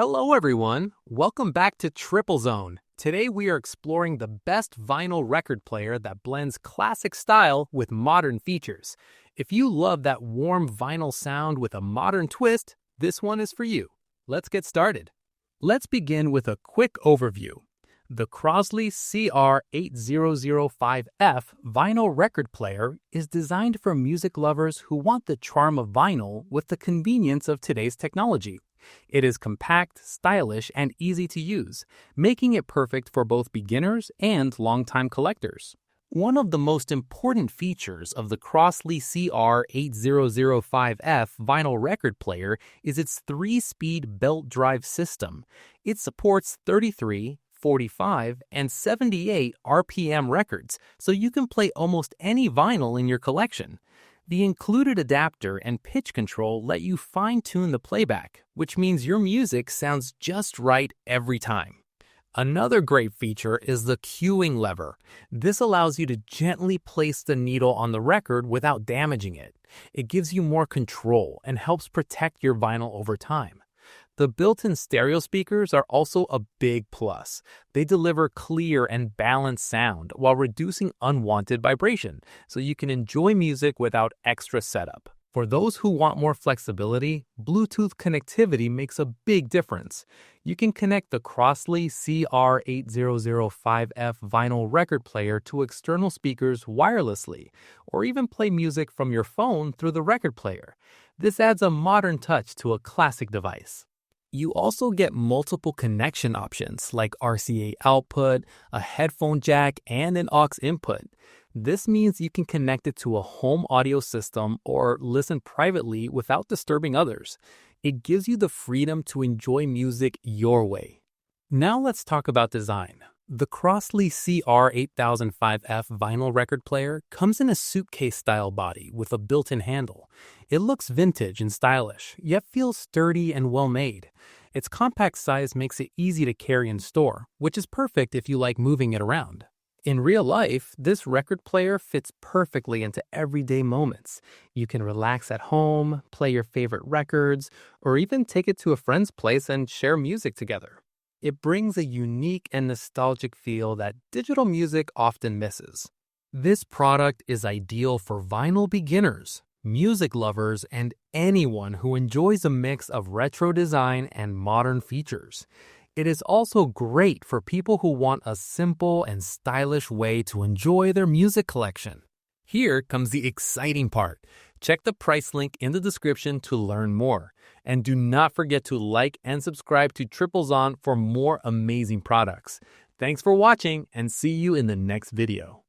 Hello everyone, welcome back to Triplezon. Today we are exploring the best vinyl record player that blends classic style with modern features. If you love that warm vinyl sound with a modern twist, this one is for you. Let's get started. Let's begin with a quick overview. The Crosley CR8005F vinyl record player is designed for music lovers who want the charm of vinyl with the convenience of today's technology. It is compact, stylish, and easy to use, making it perfect for both beginners and longtime collectors. One of the most important features of the Crosley CR8005F vinyl record player is its 3-speed belt drive system. It supports 33, 45, and 78 RPM records, so you can play almost any vinyl in your collection. The included adapter and pitch control let you fine-tune the playback, which means your music sounds just right every time. Another great feature is the cueing lever. This allows you to gently place the needle on the record without damaging it. It gives you more control and helps protect your vinyl over time. The built-in stereo speakers are also a big plus. They deliver clear and balanced sound while reducing unwanted vibration, so you can enjoy music without extra setup. For those who want more flexibility, Bluetooth connectivity makes a big difference. You can connect the Crosley CR8005F vinyl record player to external speakers wirelessly, or even play music from your phone through the record player. This adds a modern touch to a classic device. You also get multiple connection options like RCA output, a headphone jack, and an aux input. This means you can connect it to a home audio system or listen privately without disturbing others. It gives you the freedom to enjoy music your way. Now let's talk about design. The Crosley CR8005F vinyl record player comes in a suitcase-style body with a built-in handle. It looks vintage and stylish, yet feels sturdy and well-made. Its compact size makes it easy to carry and store, which is perfect if you like moving it around. In real life, this record player fits perfectly into everyday moments. You can relax at home, play your favorite records, or even take it to a friend's place and share music together. It brings a unique and nostalgic feel that digital music often misses. This product is ideal for vinyl beginners, music lovers, and anyone who enjoys a mix of retro design and modern features. It is also great for people who want a simple and stylish way to enjoy their music collection. Here comes the exciting part. Check the price link in the description to learn more. And do not forget to like and subscribe to Triplezon for more amazing products. Thanks for watching and see you in the next video.